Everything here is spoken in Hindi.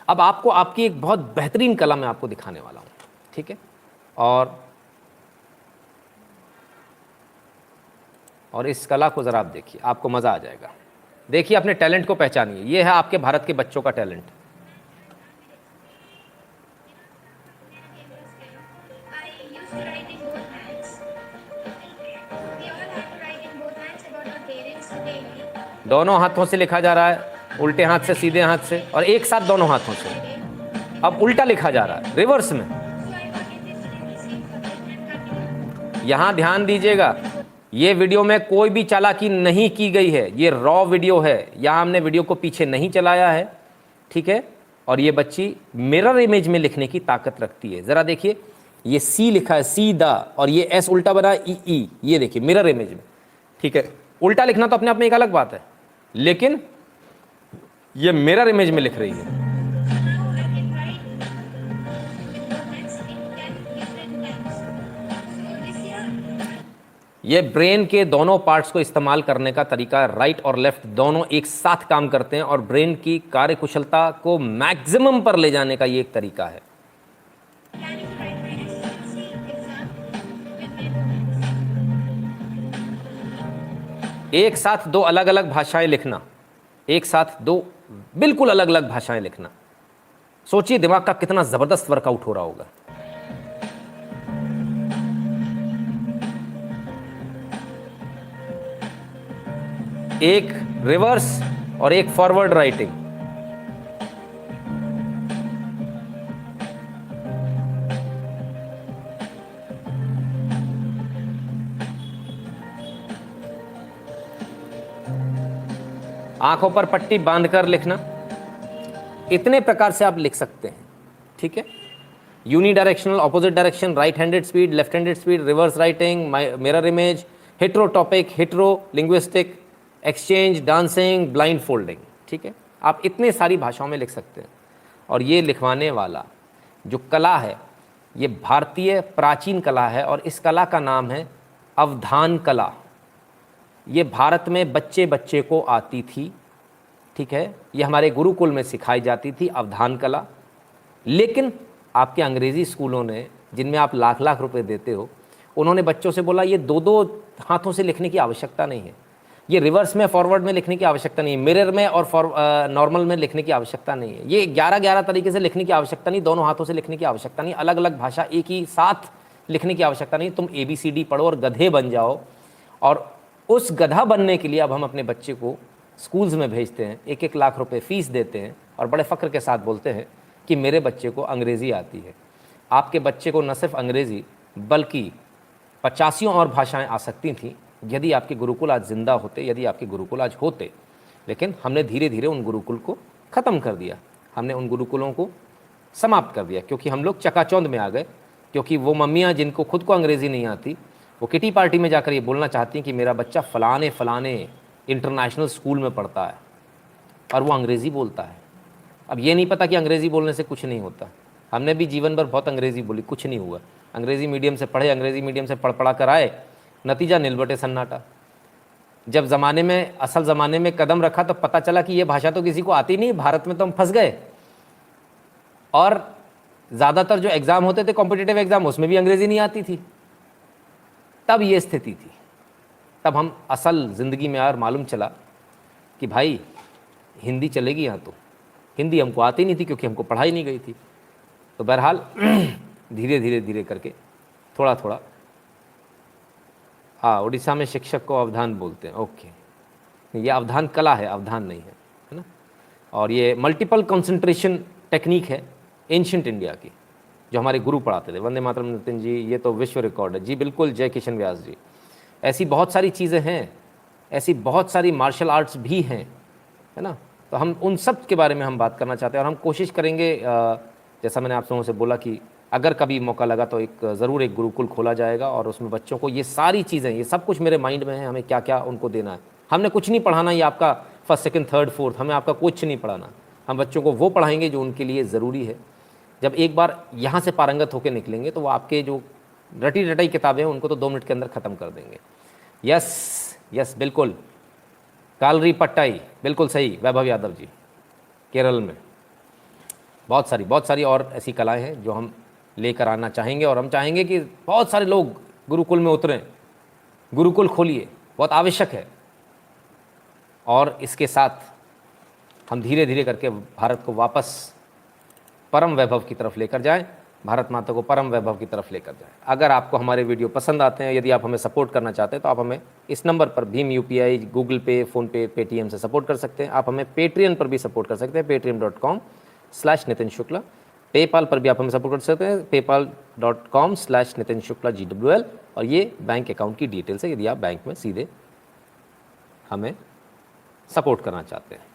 अब आपको आपकी एक बहुत बेहतरीन कला मैं आपको दिखाने वाला हूँ, ठीक है। और इस कला को ज़रा आप देखिए, आपको मज़ा आ जाएगा। देखिए, अपने टैलेंट को पहचानिए। ये है आपके भारत के बच्चों का टैलेंट। दोनों हाथों से लिखा जा रहा है, उल्टे हाथ से, सीधे हाथ से, और एक साथ दोनों हाथों से। अब उल्टा लिखा जा रहा है, रिवर्स में। यहां ध्यान दीजिएगा, ये वीडियो में कोई भी चालाकी नहीं की गई है, ये रॉ वीडियो है। यहां हमने वीडियो को पीछे नहीं चलाया है, ठीक है। और ये बच्ची मिरर इमेज में लिखने की ताकत रखती है। जरा देखिए, ये सी लिखा है, सी दा, और ये एस उल्टा बना ई। ये देखिए मिरर इमेज में, ठीक है। उल्टा लिखना तो अपने आप में एक अलग बात है, लेकिन ये मिरर इमेज में लिख रही है। ये ब्रेन के दोनों पार्ट्स को इस्तेमाल करने का तरीका, राइट और लेफ्ट दोनों एक साथ काम करते हैं, और ब्रेन की कार्यकुशलता को मैक्सिमम पर ले जाने का ये एक तरीका है। एक साथ दो अलग अलग भाषाएं लिखना, एक साथ दो बिल्कुल अलग अलग भाषाएं लिखना, सोचिए दिमाग का कितना जबरदस्त वर्कआउट हो रहा होगा। एक रिवर्स और एक फॉरवर्ड राइटिंग। आंखों पर पट्टी बांधकर लिखना। इतने प्रकार से आप लिख सकते हैं, ठीक है। Unidirectional, opposite direction, right handed speed, left handed speed, reverse writing, mirror image, hetero topic, hetero linguistic, exchange, dancing, blind folding, ठीक है। आप इतने सारी भाषाओं में लिख सकते हैं। और ये लिखवाने वाला जो कला है, ये भारतीय प्राचीन कला है, और इस कला का नाम है अवधान कला। ये भारत में बच्चे बच्चे को आती थी, ठीक है। ये हमारे गुरुकुल में सिखाई जाती थी अवधान कला। लेकिन आपके अंग्रेज़ी स्कूलों ने, जिनमें आप लाख लाख रुपए देते हो, उन्होंने बच्चों से बोला ये दो दो हाथों से लिखने की आवश्यकता नहीं है, ये रिवर्स में, फॉरवर्ड में लिखने की आवश्यकता नहीं है, मिरर में और नॉर्मल में लिखने की आवश्यकता नहीं है, ये 11-11 तरीके से लिखने की आवश्यकता नहीं, दोनों हाथों से लिखने की आवश्यकता नहीं, अलग अलग भाषा एक ही साथ लिखने की आवश्यकता नहीं। तुम ABCD पढ़ो और गधे बन जाओ। और उस गधा बनने के लिए अब हम अपने बच्चे को स्कूल्स में भेजते हैं, 1-1 लाख रुपए फीस देते हैं, और बड़े फ़ख्र के साथ बोलते हैं कि मेरे बच्चे को अंग्रेज़ी आती है। आपके बच्चे को न सिर्फ अंग्रेज़ी बल्कि 85 और भाषाएं आ सकती थीं यदि आपके गुरुकुल आज जिंदा होते, यदि आपके गुरुकुल आज होते। लेकिन हमने धीरे धीरे उन गुरुकुल को ख़त्म कर दिया, हमने उन गुरुकुलों को समाप्त कर दिया, क्योंकि हम लोग चकाचौंध में आ गए। क्योंकि वो मम्मियाँ जिनको खुद को अंग्रेज़ी नहीं आती, वो किटी पार्टी में जाकर ये बोलना चाहती हैं कि मेरा बच्चा फ़लाने फ़लाने इंटरनेशनल स्कूल में पढ़ता है और वो अंग्रेज़ी बोलता है। अब ये नहीं पता कि अंग्रेज़ी बोलने से कुछ नहीं होता। हमने भी जीवन भर बहुत अंग्रेज़ी बोली, कुछ नहीं हुआ। अंग्रेज़ी मीडियम से पढ़े, अंग्रेज़ी मीडियम से पढ़ पढ़ा कर आए, नतीजा निलबटे सन्नाटा। जब ज़माने में, असल ज़माने में कदम रखा तो पता चला कि ये भाषा तो किसी को आती नहीं, भारत में तो हम फंस गए। और ज़्यादातर जो एग्ज़ाम होते थे कॉम्पिटिटिव एग्ज़ाम, उसमें भी अंग्रेज़ी नहीं आती थी। तब ये स्थिति थी। तब हम असल ज़िंदगी में यार मालूम चला कि भाई हिंदी चलेगी यहाँ तो। हिंदी हमको आती नहीं थी क्योंकि हमको पढ़ाई नहीं गई थी। तो बहरहाल धीरे धीरे धीरे करके थोड़ा थोड़ा, हाँ, उड़ीसा में शिक्षक को अवधान बोलते हैं, ओके। ये अवधान कला है, अवधान नहीं है ना। और ये मल्टीपल कंसंट्रेशन टेक्निक है एंशिएंट इंडिया की, जो हमारे गुरु पढ़ाते थे। वंदे मातरम नितिन जी, ये तो विश्व रिकॉर्ड है जी। बिल्कुल, जय किशन व्यास जी। ऐसी बहुत सारी चीज़ें हैं, ऐसी बहुत सारी मार्शल आर्ट्स भी हैं, है ना। तो हम उन सब के बारे में हम बात करना चाहते हैं, और हम कोशिश करेंगे, जैसा मैंने आप लोगों से बोला कि अगर कभी मौका लगा तो ज़रूर एक गुरुकुल खोला जाएगा, और उसमें बच्चों को ये सारी चीज़ें, ये सब कुछ मेरे माइंड में है, हमें क्या क्या उनको देना है। हमने कुछ नहीं पढ़ाना, ये आपका फर्स्ट सेकंड थर्ड फोर्थ, हमें आपका कुछ नहीं पढ़ाना। हम बच्चों को वो पढ़ाएंगे जो उनके लिए ज़रूरी है। जब एक बार यहाँ से पारंगत होकर निकलेंगे तो वो आपके जो रटी रटाई किताबें हैं उनको तो 2 मिनट के अंदर ख़त्म कर देंगे। यस यस, बिल्कुल, कालरी पट्टाई, बिल्कुल सही, वैभव यादव जी, केरल में। बहुत सारी और ऐसी कलाएं हैं जो हम लेकर आना चाहेंगे, और हम चाहेंगे कि बहुत सारे लोग गुरुकुल में उतरें, गुरुकुल खोलिए, बहुत आवश्यक है। और इसके साथ हम धीरे धीरे करके भारत को वापस परम वैभव की तरफ लेकर जाएं, भारत माता को परम वैभव की तरफ लेकर जाएं। अगर आपको हमारे वीडियो पसंद आते हैं, यदि आप हमें सपोर्ट करना चाहते हैं, तो आप हमें इस नंबर पर भीम UPI, गूगल पे, फ़ोनपे, पेटीएम से सपोर्ट कर सकते हैं। आप हमें पेट्रियन पर भी सपोर्ट कर सकते हैं, patreon.com/नितिन शुक्ला। पेपाल पर भी आप हमें सपोर्ट कर सकते हैं, paypal.com/नितिन शुक्ला GWL। और ये बैंक अकाउंट की डिटेल्स है, यदि आप बैंक में सीधे हमें सपोर्ट करना चाहते हैं।